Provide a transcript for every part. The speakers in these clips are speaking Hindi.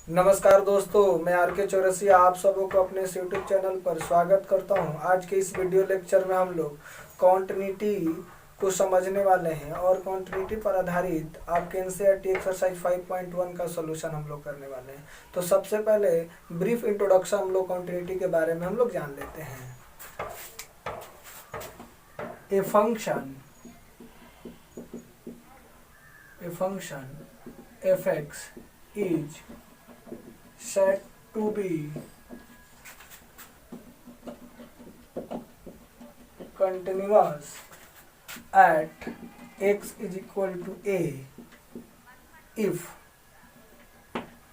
नमस्कार दोस्तों, मैं आर के चौरसिया आप सबों को अपने यूट्यूब चैनल पर स्वागत करता हूं। आज के इस वीडियो लेक्चर में हम लोग कॉन्टिन्यूटी को समझने वाले हैं और कॉन्टिन्यूटी पर आधारित आपके एनसीईआरटी एक्सरसाइज 5.1 का सॉल्यूशन हम लोग करने वाले हैं। तो सबसे पहले ब्रीफ इंट्रोडक्शन हम लोग कॉन्टिन्यूटी के बारे में हम लोग जान लेते हैं। A function f(x) is said to be continuous at x is equal to a if,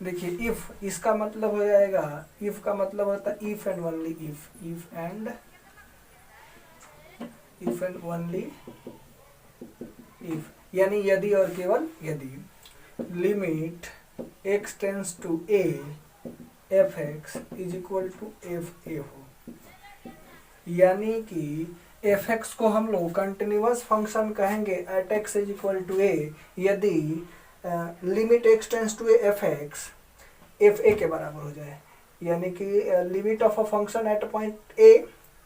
देखिए if इसका मतलब हो जाएगा, if का मतलब होता है if and only if यानी यदि और केवल यदि limit x tends to a f(x) is equal to fa हो, यानी कि f(x) को हम लोग कंटिन्यूअस फंक्शन कहेंगे at x is equal to a यदि limit x tends to a f(x) fa के बराबर हो जाए, यानी कि limit of a function at point a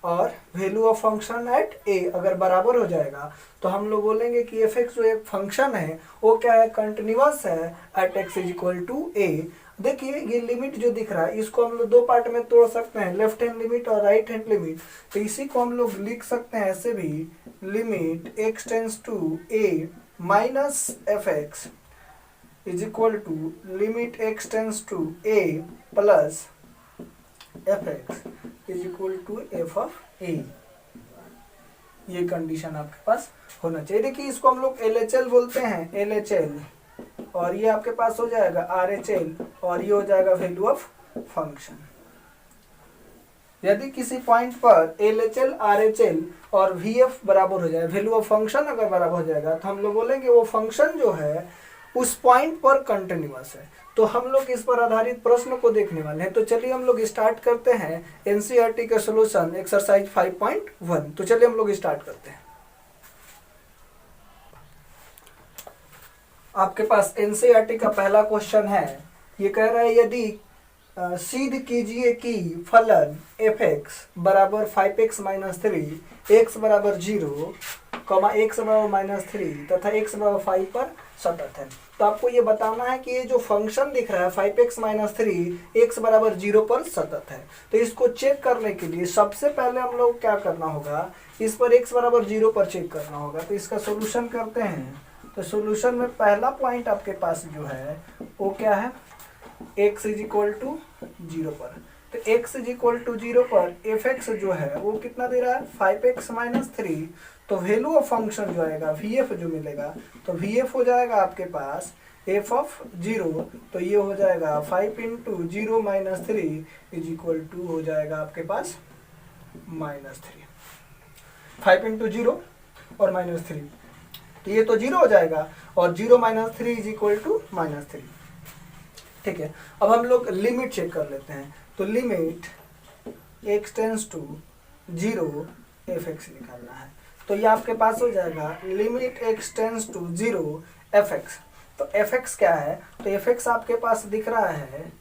और value of function at a अगर बराबर हो जाएगा तो हम लोग बोलेंगे कि f(x) जो एक फंक्शन है वो क्या है, कंटिन्यूअस है at x is equal to a। देखिए ये लिमिट जो दिख रहा है इसको हम लोग दो पार्ट में तोड़ सकते हैं, लेफ्ट हैंड लिमिट और राइट हैंड लिमिट। तो इसी को हम लोग लिख सकते हैं ऐसे भी, limit x tends to a minus f(x) is equal to limit x tends to a plus f(x) is equal to f of a। ये कंडीशन आपके पास होना चाहिए। देखिए इसको हम लोग LHL बोलते हैं, LHL, और ये आपके पास हो जाएगा RHL और ये हो जाएगा वैल्यू ऑफ फंक्शन। यदि किसी पॉइंट पर LHL RHL और VF बराबर हो जाए, वैल्यू ऑफ फंक्शन अगर बराबर हो जाएगा तो हम लोग बोलेंगे वो फंक्शन जो है उस पॉइंट पर कंटिन्यूअस है। तो हम लोग इस पर आधारित प्रश्न को देखने वाले हैं। तो चलिए हम लोग स्टार्ट करते हैं एनसीईआरटी का सॉल्यूशन एक्सरसाइज 5.1। तो चलिए हम लोग स्टार्ट करते हैं। आपके पास एनसीईआरटी का पहला क्वेश्चन है, ये कह रहा है यदि सिद्ध कीजिए कि फलन f(x) बराबर 5x माइनस 3, x बराबर 0, x बराबर माइनस 3 तथा x बराबर 5 पर सतत है। तो आपको ये बताना है कि ये जो फंक्शन दिख रहा है 5x माइनस 3 x बराबर 0 पर सतत है। तो इसको चेक करने के लिए सबसे पहले हम लोग क्या करना होगा, इस पर x बराबर 0 पर चेक करना होगा। तो इसका सोल्यूशन करते हैं। तो सोल्यूशन में पहला पॉइंट आपके पास जो है वो क्या है, x इज इक्वल टू 0 पर। तो x इज इक्वल टू 0 पर f(x) जो है वो कितना दे रहा है, 5x माइनस 3। तो वैल्यू ऑफ फंक्शन जो आएगा vf जो मिलेगा, तो vf हो जाएगा आपके पास f ऑफ 0। तो ये हो जाएगा 5 into 0 minus 3 is equal to हो जाएगा आपके पास माइनस 3। 5 इंटू 0 और माइनस 3, तो ये तो 0 हो जाएगा और 0 minus 3 is equal to minus 3। ठीक है, अब हम लोग लिमिट चेक कर लेते हैं। तो limit x tends to 0 f(x) निकालना है। तो ये आपके पास हो जाएगा limit x tends to 0 f(x). तो f(x) क्या है, तो f(x) आपके पास दिख रहा है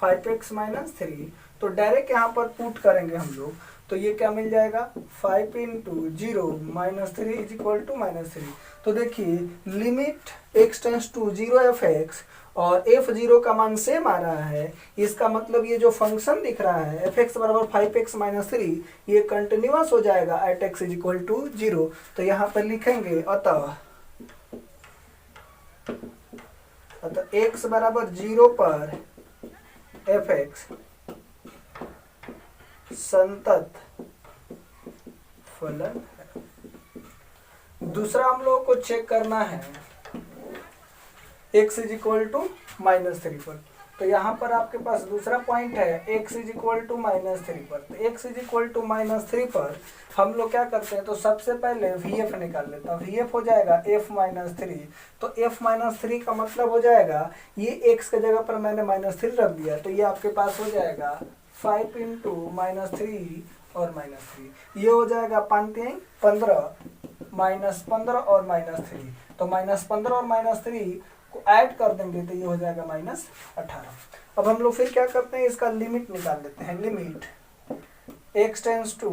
5x माइनस 3। तो डायरेक्ट यहाँ पर पुट करेंगे हम लोग, तो ये क्या मिल जाएगा, 5 into 0 minus 3 is equal to minus 3। तो देखिए limit x tends to 0 f(x) और f(0) का मान सेम आ रहा है। इसका मतलब ये जो फंक्शन दिख रहा है f(x) बराबर 5x माइनस 3, ये कंटिन्यूअस हो जाएगा at x is equal to 0। तो यहाँ पर लिखेंगे अतः x बराबर 0 पर f(x) संतत फलन है। दूसरा हम लोगों को चेक करना है x is equal to minus 3 पर। तो यहाँ पर आपके पास दूसरा पॉइंट है x is equal to minus 3 पर। तो x is equal to minus 3 पर हम लोग क्या करते हैं, तो सबसे पहले vf निकाल लेते हैं। vf हो जाएगा f माइनस 3। तो f माइनस 3 का मतलब हो जाएगा ये x के जगह पर मैंने माइनस 3 रख दिया, तो ये आपके पास हो जाएगा 5 इंटू माइनस 3 और माइनस 3, ये हो जाएगा 5 15 माइनस 15 और माइनस 3। तो -15 और -3 को ऐड कर देंगे तो ये हो जाएगा -18। अब हम लोग फिर क्या करते हैं, इसका लिमिट निकाल लेते हैं। Limit x tends to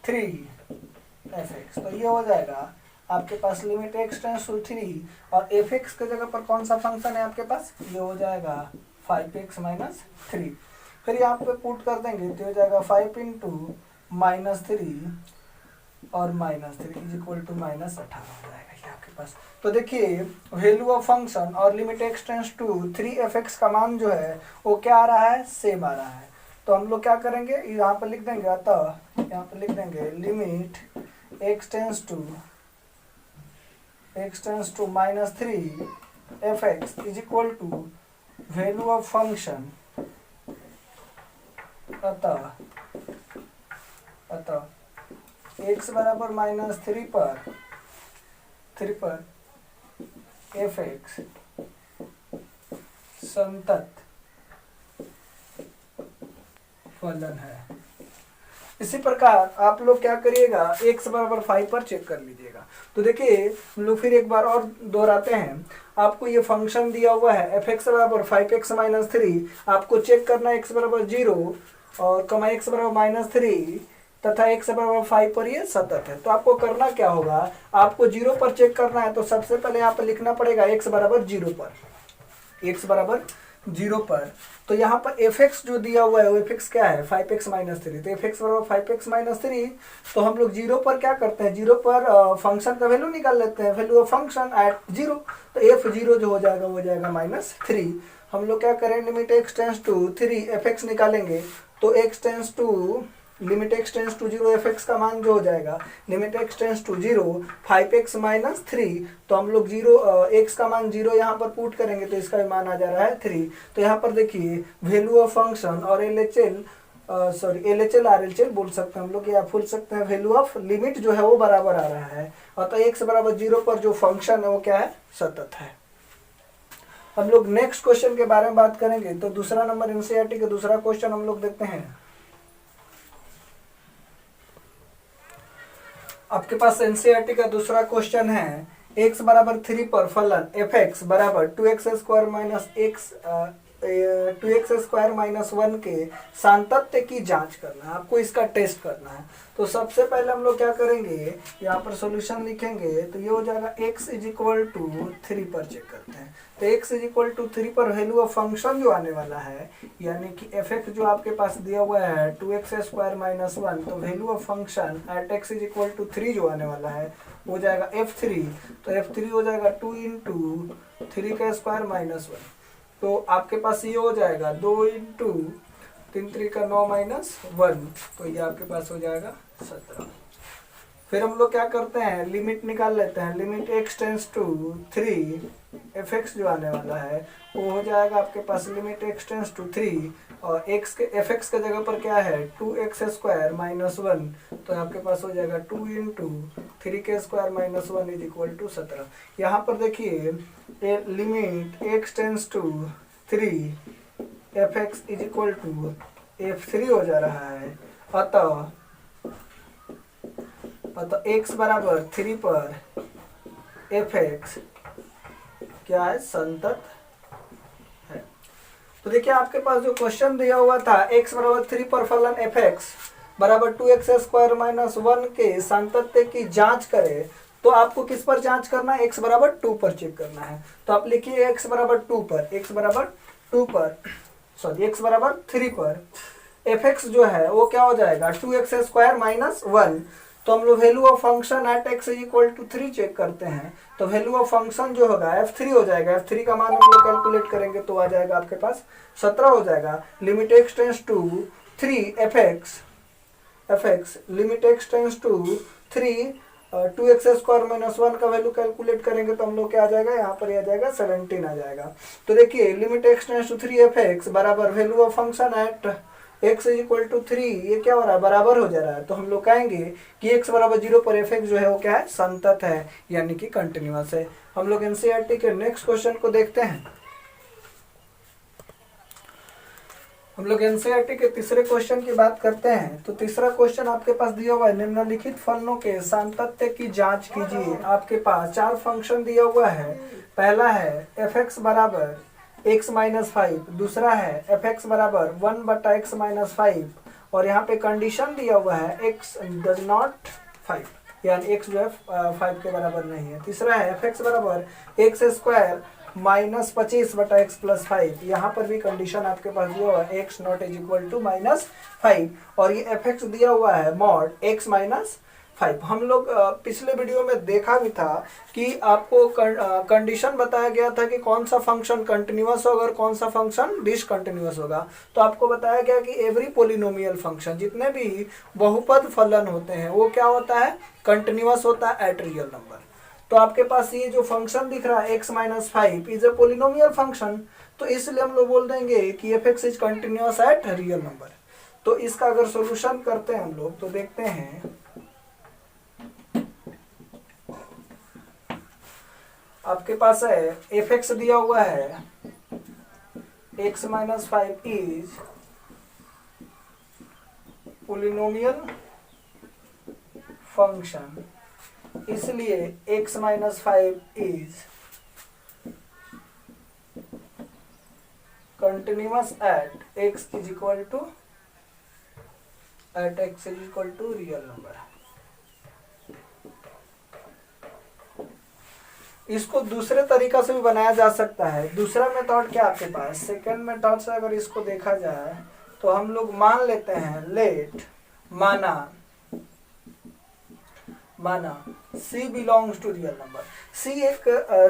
3f(x), तो ये हो जाएगा आपके पास लिमिट x टेंस टू 3 और f(x) के जगह पर कौन सा फंक्शन है आपके पास, ये हो जाएगा 5x माइनस 3। फिर यहाँ पे पुट कर देंगे तो हो जाएगा 5 इंटू -3 और -3 इज इक्वल टू -18 हो जाएगा ये आपके पास। तो देखिए वैल्यू ऑफ फंक्शन और limit x tends to 3f(x) का मान जो है वो क्या आ रहा है, सेम आ रहा है। तो हम लोग क्या करेंगे, यहाँ पर लिख देंगे, अतः यहाँ पर लिख देंगे limit x tends to -3f(x) is equal to value of function, अतः x बराबर -3 पर f(x) संतत फलन है। इसी प्रकार आप लोग क्या करिएगा, x बराबर 5 पर चेक कर लीजिएगा। तो देखिए हम लोग फिर एक बार और दोहराते हैं। आपको ये फंक्शन दिया हुआ है f(x) बराबर 5x माइनस 3, आपको चेक करना है x बराबर 0 और x बराबर -3 तथा x बराबर 5 पर ये सतत है। तो आपको करना क्या होगा, आपको 0 पर चेक करना है। तो सबसे पहले यहाँ पर लिखना पड़ेगा x बराबर 0 पर, x बराबर 0 पर। तो यहाँ पर f(x) जो दिया हुआ है वो f(x) क्या है, 5x माइनस 3। तो f(x) बराबर 5x माइनस 3। तो हम लोग 0 पर क्या करते हैं, 0 पर फंक्शन का वैल्यू निकाल लेते हैं, वैल्यू ऑफ फंक्शन एट 0। तो f(0) जो हो जाएगा वो जाएगा -3। हम लोग क्या करें, limit x tends to 3f(x) निकालेंगे। तो x tends to limit x tends to 0 f(x) का मान जो हो जाएगा, limit x tends to 0 5x minus 3। तो हम लोग 0 x का मान 0 यहाँ पर पुट करेंगे तो इसका भी मान आ जा रहा है 3। तो यहाँ पर देखिए वैल्यू ऑफ फंक्शन और LHL RLHL बोल सकते हैं हम लोग, या भूल सकते हैं, वैल्यू ऑफ लिमिट जो है वो बराबर आ रहा है। और तो x बराबर 0 पर जो फंक्शन है वो क्या है, सतत है। हम लोग नेक्स्ट क्वेश्चन के बारे में बात करेंगे। तो दूसरा नंबर एनसीईआरटी का दूसरा क्वेश्चन हम लोग देखते हैं। आपके पास एनसीईआरटी का दूसरा क्वेश्चन है, x बराबर 3 पर फलन f(x) बराबर 2x² माइनस 1 के सातत्य की जांच करना है। आपको इसका टेस्ट करना है। तो सबसे पहले हम लोग क्या करेंगे, यहाँ पर सॉल्यूशन लिखेंगे। तो ये हो जाएगा x इज इक्वल टू 3 पर चेक करते हैं। तो x इज इक्वल टू 3 पर वैल्यू ऑफ फंक्शन जो आने वाला है, यानी कि f(x) जो आपके पास दिया हुआ है 2x² माइनस 1, तो value of function at x is equal to 3 जो आने वाला है वो जाएगा f3। तो f3 हो जाएगा 2 इंटू 3² माइनस 1। तो आपके पास ये हो जाएगा 2 इंटू 3 3 का 9 माइनस 1। तो ये आपके पास हो जाएगा 17। फिर हम लोग क्या करते हैं, लिमिट निकाल लेते हैं। Limit x tends to 3 f(x) जो आने वाला है वो हो जाएगा आपके पास लिमिट x टेंस टू 3 और x के f(x) के जगह पर क्या है 2x² माइनस 1। तो आपके पास हो जाएगा 2 into 3k² minus 1 is equal to 17। यहाँ पर देखिए limit x tends to 3 f(x) is equal to f3 हो जा रहा है। अतः x बराबर 3 पर f(x) क्या है, संतत है। तो देखिए आपके पास जो क्वेश्चन दिया हुआ था x बराबर 3 पर फलन f(x) बराबर 2x² माइनस 1 के सातत्य की जांच करे। तो आपको किस पर जांच करना है, x बराबर 2 पर चेक करना है। तो आप लिखिए x बराबर 3 पर f(x) जो है वो क्या हो जाएगा 2x² माइनस 1। तो हम लोग value of function at x is equal to 3 check करते हैं। तो वैल्यू ऑफ फंक्शन जो होगा f3 हो जाएगा। f3 का मान हम लोग कैलकुलेट करेंगे तो आ जाएगा आपके पास 17 हो जाएगा। Limit x tends to 3 f(x) limit x tends to 3 2x² minus 1 का वैल्यू कैलकुलेट करेंगे तो हम लोग क्या आ जाएगा, यहाँ पर आ जाएगा 17 आ जाएगा। तो देखिए limit x tends to 3 f(x) बराबर value of function at x is equal to 3, ये क्या हो रहा है, बराबर हो जा रहा है। तो हम लोग कहेंगे कि x बराबर 0 पर f(x) जो है वो क्या है, संतत है, यानी कि कंटिन्यूअस है। हम लोग एनसीईआरटी के नेक्स्ट क्वेश्चन को देखते हैं। हम लोग एनसीईआरटी के तीसरे क्वेश्चन की बात करते हैं। तो तीसरा क्वेश्चन आपके पास दिया हुआ है, निम्नलिखित फलनों के सामतत्य की जांच कीजिए। आपके पास 4 फंक्शन दिया हुआ है। पहला है f(x) बराबर x माइनस 5, दूसरा है f(x) बराबर 1/x माइनस 5, और यहाँ पे कंडीशन दिया हुआ है x डज नॉट 5, यानी x जो है 5 के बराबर नहीं है। तीसरा है f(x) बराबर x² माइनस 25/x प्लस 5, यहाँ पर भी कंडीशन आपके पास दिया हुआ है x not is equal to minus 5, और ये f(x) दिया हुआ है मॉड x माइनस 5। हम लोग पिछले वीडियो में देखा भी था कि आपको कंडीशन बताया गया था कि कौन सा फंक्शन कंटिन्यूअस होगा और कौन सा फंक्शन डिसकंटिन्यूअस होगा। तो आपको बताया गया कि एवरी पोलिनोमियल फंक्शन, जितने भी बहुपद फलन होते हैं वो क्या होता है, कंटिन्यूअस होता है एट रियल नंबर। तो आपके पास ये जो फंक्शन दिख रहा है x minus 5 is a polynomial function, तो इसलिए हम लोग बोल देंगे कि f(x) is continuous eight real number. तो इसका अगर सॉल्यूशन करते हैं हम लोग तो देखते हैं आपके पास है f(x) दिया हुआ है x minus 5 is polynomial function, इसलिए x minus 5 is continuous at x is equal to real number. इसको दूसरे तरीका से भी बनाया जा सकता है। दूसरा मेथड क्या आपके पास, सेकंड मेथड से अगर इसको देखा जाए तो हम लोग मान लेते हैं लेट माना C belongs to real number. C एक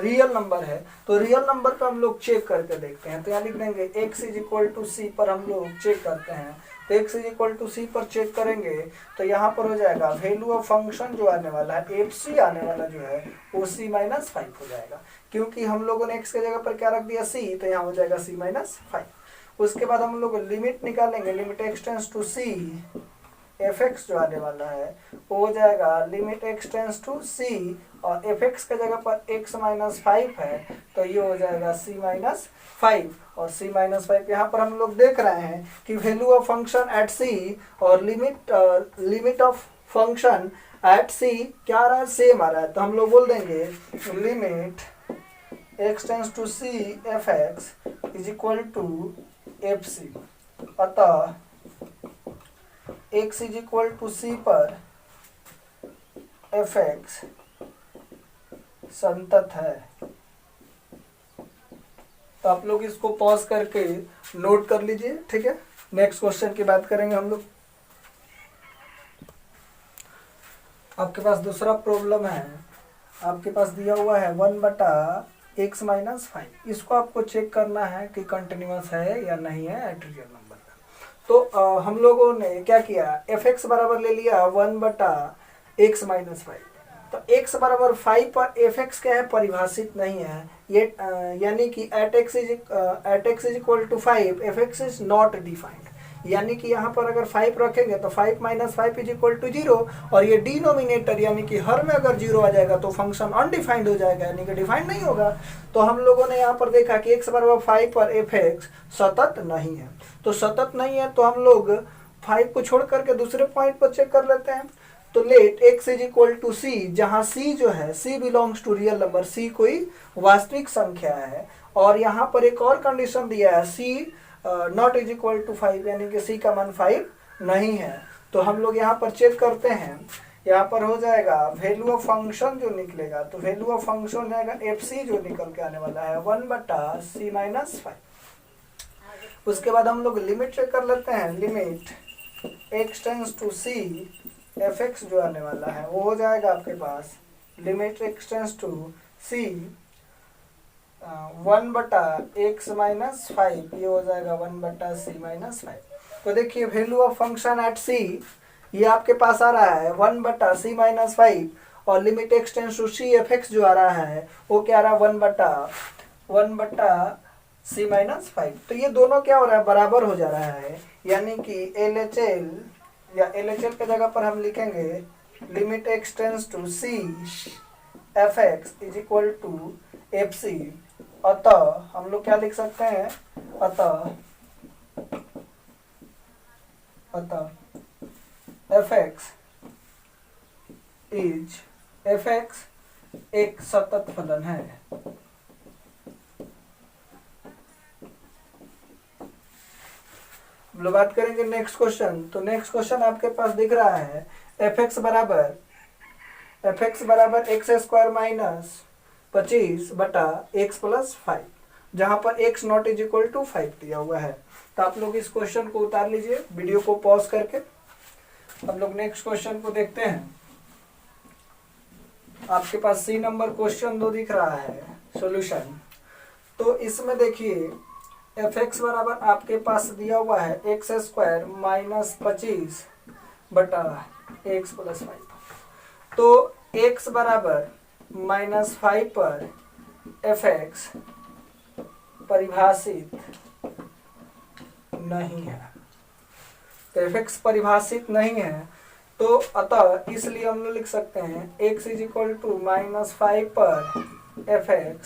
रियल नंबर है, तो रियल नंबर पे हम लोग चेक करके देखते हैं। तो यहाँ लिख देंगे x is equal to C पर हम लोग चेक करते हैं। तो x is equal to C पर चेक करेंगे तो यहाँ पर हो जाएगा वैल्यू ऑफ फंक्शन जो आने वाला है FC आने वाला जो है वो C माइनस 5 हो जाएगा, क्योंकि हम लोगों ने x के जगह पर क्या रख दिया C, तो यहाँ हो जाएगा C माइनस 5। उसके बाद हम लोग लिमिट निकालेंगे, limit x tends to C, f(x) जो आने वाला है वो हो जाएगा limit x tends to C, और f(x) के जगह पर x माइनस 5 है तो ये हो जाएगा C माइनस 5, और C माइनस 5 यहाँ पर हम लोग देख रहे हैं कि value of function at C और limit of function at C क्या आ रहा है, सेम आ रहा है। तो हम लोग बोल देंगे limit x tends to C f(x) is equal to FC, अतः x is equal to C पर f(x) संतत है। तो आप लोग इसको पॉज करके नोट कर लीजिए, ठीक है। नेक्स्ट क्वेश्चन की बात करेंगे हम लोग। आपके पास दूसरा प्रॉब्लम है, आपके पास दिया हुआ है 1/x माइनस 5। इसको आपको चेक करना है कि कंटिन्यूअस है या नहीं है एट रियल नंबर। तो हम लोगों ने क्या किया, f(x) बराबर ले लिया 1/x माइनस 5। तो x बराबर 5 पर f(x) क्या है, परिभाषित नहीं है ये, यानी कि at x is equal to 5 f(x) is not defined, यानी कि यहाँ पर अगर 5 रखेंगे तो 5 माइनस 5 इज इक्वल टू 0, और ये डिनोमिनेटर यानी कि हर में अगर 0 आ जाएगा तो फंक्शन अनडिफाइंड हो जाएगा, यानी कि डिफाइंड नहीं होगा। तो हम लोगों ने यहाँ पर देखा कि x बराबर 5 पर f(x) सतत नहीं है। तो सतत नहीं है तो हम लोग 5 को छोड़ करके दूसरे पॉइंट पर चेक कर लेते हैं। तो let x is equal to C, जहाँ C जो है C belongs to real number, C कोई वास्तविक संख्या है, और यहाँ पर एक और कंडीशन दिया है C not is equal to 5, यानी कि C का मान 5 नहीं है। तो हम लोग यहाँ पर चेक करते हैं, यहाँ पर हो जाएगा वैल्यू ऑफ फंक्शन जो निकलेगा, तो वैल्यू ऑफ फंक्शन हो जाएगा FC जो निकल के आने वाला है 1/C माइनस 5। उसके बाद हम लोग लिमिट चेक कर लेते हैं, limit x tends to C f(x) जो आने वाला है वो हो जाएगा आपके पास limit x tends to C 1/x minus 5, ये हो जाएगा 1/C माइनस 5। तो देखिए value of function at C ये आपके पास आ रहा है 1/C माइनस 5, और limit x tends to C f(x) जो आ रहा है वो क्या आ रहा है 1/C माइनस 5। तो ये दोनों क्या हो रहा है, बराबर हो जा रहा है, यानी कि LHL या LHL के जगह पर हम लिखेंगे limit x tends to C f(x) is equal to FC। अतः हम लोग क्या लिख सकते हैं, अतः अतः fx एक सतत फलन है। लोग बात करेंगे नेक्स्ट क्वेश्चन। तो नेक्स्ट क्वेश्चन आपके पास दिख रहा है fx बराबर एक्स स्क्वायर माइनस 25 बटा एक्स प्लस 5, जहां पर x not is equal to 5 दिया हुआ है। तो आप लोग इस क्वेश्चन को उतार लीजिए वीडियो को पॉज करके। हम लोग नेक्स्ट क्वेश्चन को देखते हैं। आपके पास सी नंबर क्वेश्चन 2 दिख रहा है सॉल्यूशन। तो इसमें देखिए fx बराबर आपके पास दिया हुआ है एक्स स्क्वायर माइनस 25 बटा एक्स प्लस 5। तो x बराबर -5 पर fx परिभाषित नहीं है। तो fx परिभाषित नहीं है, तो अतः इसलिए हम लोग लिख सकते हैं x इज इक्वल टू -5 पर fx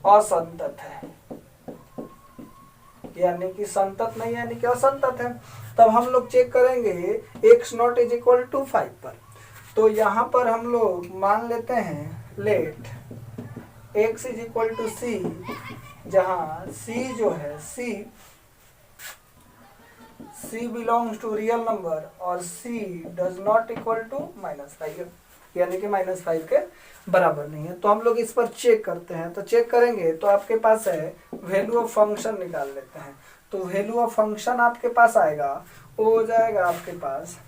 असंतत है, यानी कि संतत नहीं, यानी कि असंतत है। तब हम लोग चेक करेंगे x not is equal to 5 पर। तो यहाँ पर हम लोग मान लेते हैं let x is equal to c, जहाँ c जो है c belongs to real number और c does not equal to -5, यानी कि -5 के बराबर नहीं है। तो हम लोग इस पर चेक करते हैं। तो चेक करेंगे तो आपके पास है वैल्यू ऑफ फंक्शन निकाल लेते हैं। तो वैल्यू ऑफ फंक्शन आपके पास आएगा, वो हो जाएगा आपके पास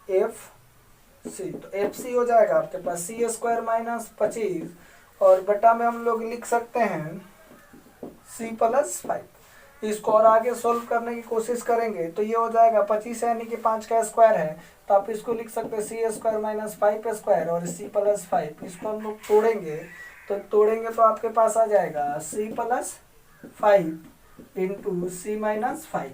एफ सी। तो एफ सी हो जाएगा आपके पास सी स्क्वायर माइनस 25 और बटा में हम लोग लिख सकते हैं सी प्लस 5। इसको और आगे सोल्व करने की कोशिश करेंगे तो ये हो जाएगा 25 यानी कि 5 का स्क्वायर है, तो आप इसको लिख सकते हैं सी स्क्वायर माइनस 5 स्क्वायर और सी प्लस 5। इसको हम लोग तोड़ेंगे तो आपके पास आ जाएगा सी प्लस 5 इंटू सी माइनस 5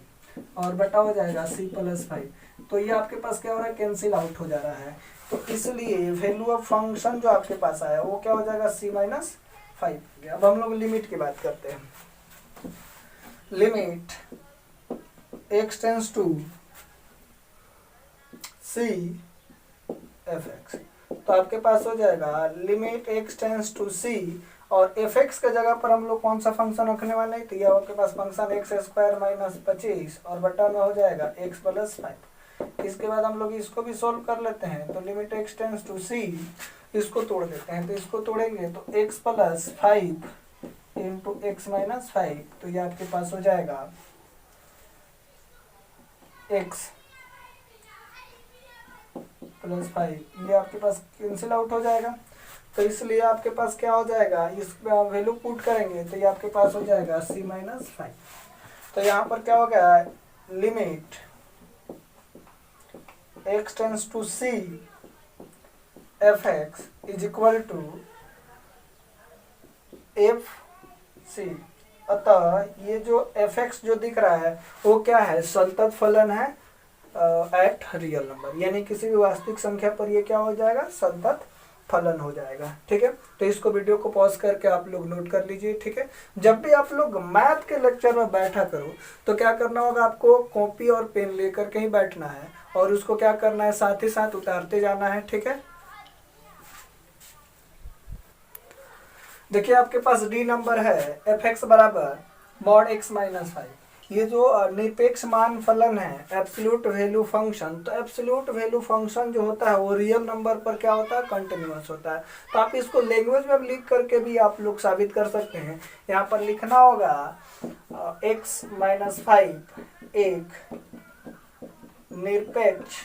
और बटा हो जाएगा सी प्लस 5। तो ये आपके पास क्या हो रहा है, कैंसिल आउट हो जा रहा है। तो इसलिए वैल्यू ऑफ फंक्शन जो आपके पास आया वो क्या हो जाएगा सी माइनस 5। अब हम लोग लिमिट की बात करते हैं। Limit x tends to c fx, तो आपके पास हो जाएगा limit x tends to c और fx के जगह पर हम लोग कौन सा फंक्शन रखने वाले हैं, तो यह आपके पास फंक्शन एक्स स्क्वायर माइनस 25 और बटा में हो जाएगा x प्लस 5। इसके बाद हम लोग इसको भी सोल्व कर लेते हैं। तो limit x tends to c, इसको तोड़ देते हैं। तो इसको तोड़ेंगे तो x plus 5 into x minus 5, तो ये आपके पास हो जाएगा x प्लस 5। ये आपके पास कैंसिल आउट हो जाएगा। तो इसलिए आपके पास क्या हो जाएगा, इस वैल्यू पुट करेंगे तो ये आपके पास हो जाएगा c माइनस 5। तो यहाँ पर क्या हो गया, limit x tends to c fx is equal to f c। अतः ये जो fx जो दिख रहा है वो क्या है, संतत फलन है एट रियल नंबर, यानी किसी भी वास्तविक संख्या पर ये क्या हो जाएगा, संतत फलन हो जाएगा। ठीक है, तो इसको वीडियो को पॉज करके आप लोग नोट कर लीजिए। ठीक है, जब भी आप लोग मैथ के लेक्चर में बैठा करो तो क्या करना होगा, आपको कॉपी और पेन लेकर के ही बैठना है और उसको क्या करना है, साथ ही साथ उतारते जाना है। ठीक है, देखिए आपके पास डी नंबर है fx बराबर मॉड x माइनस 5। ये जो निरपेक्ष मान फलन है एब्सोल्यूट वैल्यू फंक्शन, तो एब्सोल्यूट वैल्यू फंक्शन जो होता है वो रियल नंबर पर क्या होता है, कंटिन्यूअस होता है। तो आप इसको लैंग्वेज में लिख करके भी आप लोग साबित कर सकते हैं। यहाँ पर लिखना होगा x माइनस 5 एक निरपेक्ष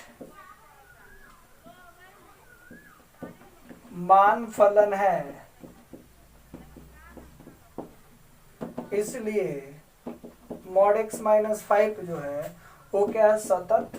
मान फलन है, इसलिए मॉड x माइनस 5 जो है वो क्या है, सतत